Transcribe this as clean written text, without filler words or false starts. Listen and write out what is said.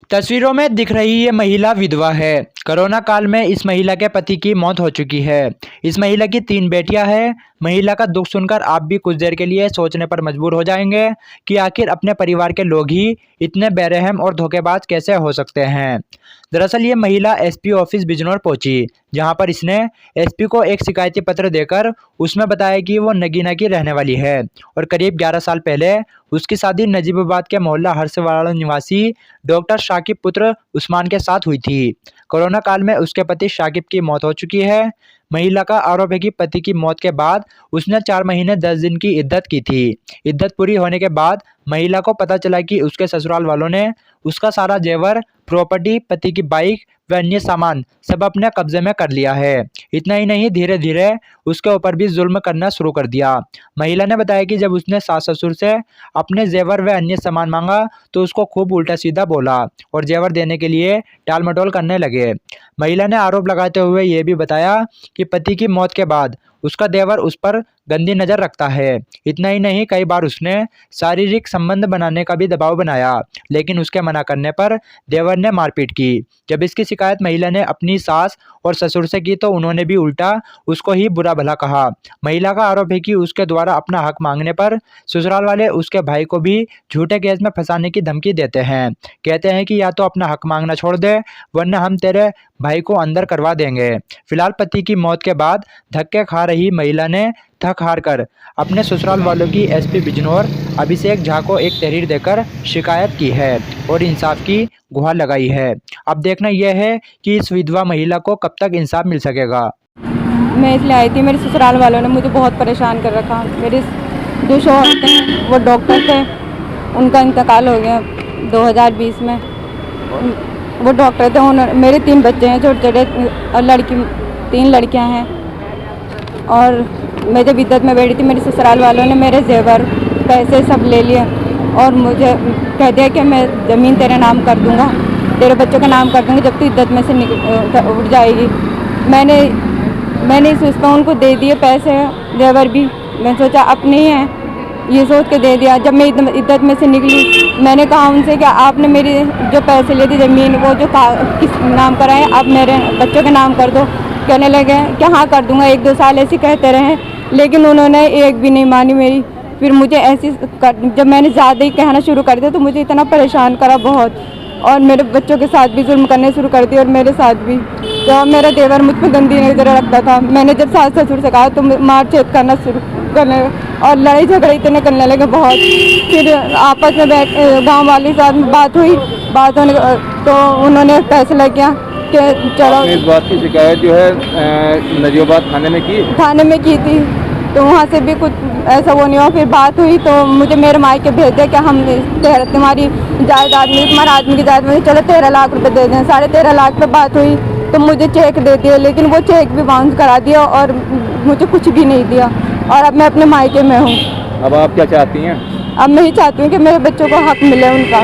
तस्वीरों में दिख रही ये महिला विधवा है। कोरोना काल में इस महिला के पति की मौत हो चुकी है। इस महिला की 3 बेटियां हैं। महिला का दुख सुनकर आप भी कुछ देर के लिए सोचने पर मजबूर हो जाएंगे कि आखिर अपने परिवार के लोग ही इतने बेरहम और धोखेबाज कैसे हो सकते हैं। दरअसल ये महिला एसपी ऑफिस बिजनौर पहुंची, जहां पर इसने एसपी को एक शिकायती पत्र देकर उसमें बताया कि वो नगीना की रहने वाली है और करीब 11 साल पहले उसकी शादी नजीबाबाद के मोहल्ला हर्षवाड़ा निवासी डॉक्टर शाकिब पुत्र उस्मान के साथ हुई थी। कोरोना काल में उसके पति शाकिब की मौत हो चुकी है। महिला का आरोप है कि पति की मौत के बाद उसने 4 महीने 10 दिन की इद्दत की थी। इद्दत पूरी होने के बाद महिला को पता चला कि उसके ससुराल वालों ने उसका सारा जेवर, प्रॉपर्टी, पति की बाइक व अन्य सामान सब अपने कब्जे में कर लिया है। इतना ही नहीं, धीरे धीरे उसके ऊपर भी जुल्म करना शुरू कर दिया। महिला ने बताया कि जब उसने सास ससुर से अपने जेवर व अन्य सामान मांगा तो उसको खूब उल्टा सीधा बोला और जेवर देने के लिए टाल मटोल करने लगे। महिला ने आरोप लगाते हुए ये भी बताया कि पति की मौत के बाद उसका देवर उस पर गंदी नज़र रखता है। इतना ही नहीं, कई बार उसने शारीरिक संबंध बनाने का भी दबाव बनाया, लेकिन उसके मना करने पर देवर ने मारपीट की। जब इसकी शिकायत महिला ने अपनी सास और ससुर से की तो उन्होंने भी उल्टा उसको ही बुरा भला कहा। महिला का आरोप है कि उसके द्वारा अपना हक मांगने पर ससुराल वाले उसके भाई को भी झूठे केस में फंसाने की धमकी देते हैं। कहते हैं कि या तो अपना हक मांगना छोड़ दे, वरना हम तेरे भाई को अंदर करवा देंगे। फिलहाल पति की मौत के बाद धक्के खा रही महिला ने थक हार कर अपने ससुराल वालों की एसपी बिजनौर अभिषेक झा को एक तहरीर देकर शिकायत की है और इंसाफ की गुहार लगाई है। अब देखना यह है कि इस विधवा महिला को कब तक इंसाफ मिल सकेगा। मैं इसलिए आई थी, मेरे ससुराल वालों ने मुझे बहुत परेशान कर रखा। मेरे जो शौहर थे वो डॉक्टर थे, उनका इंतकाल हो गया 2020 में। वो डॉक्टर थे। उन्होंने मेरे 3 बच्चे हैं छोटे छोटे, लड़की 3 लड़कियां हैं। और मैं जब इद्दत में बैठी थी, मेरे ससुराल वालों ने मेरे जेवर पैसे सब ले लिए और मुझे कह दिया कि मैं ज़मीन तेरे नाम कर दूंगा, तेरे बच्चों का नाम कर दूंगा जब तू इद्दत में से उठ जाएगी। मैंने इस पर उनको दे दिए पैसे, जेवर भी। मैं सोचा अपने ही हैं, ये सोच के दे दिया। जब मैं इद्दत में से निकली, मैंने कहा उनसे कि आपने मेरी जो पैसे लिए थे ज़मीन, वो जो किस नाम कराए, आप मेरे बच्चों के नाम कर दो। कहने लगे कि हाँ कर दूंगा। 1-2 साल ऐसे कहते रहे, लेकिन उन्होंने एक भी नहीं मानी मेरी। फिर मुझे ऐसी जब मैंने ज़्यादा ही कहना शुरू कर दिया तो मुझे इतना परेशान करा बहुत, और मेरे बच्चों के साथ भी जुल्म करने शुरू कर दिए और मेरे साथ भी। तो मेरा देवर मुझ पर गंदी नज़र रखता था। मैंने जब सास ससुर से कहा तो मार छेद करना शुरू करने और लड़ाई झगड़े इतने करने लगे बहुत। फिर आपस में बैठ गाँव वाले साथ में बात होने तो उन्होंने फैसला किया कि चलो। इस बात की शिकायत जो है नजीबाबाद थाने में की थी, तो वहाँ से भी कुछ ऐसा वो नहीं हुआ। फिर बात हुई तो मुझे मेरे मायके भेज दिया कि हम तुम्हारी जायदाद में, तुम्हारे आदमी की जायदाद में चलो 13 लाख रुपए दे दें। 13.5 लाख पे बात हुई तो मुझे चेक दे दिया, लेकिन वो चेक भी बाउंस करा दिया और मुझे कुछ भी नहीं दिया। और अब मैं अपने मायके में हूँ। अब आप क्या चाहती हैं? अब मैं ही चाहती हूँ कि मेरे बच्चों को हक मिले उनका।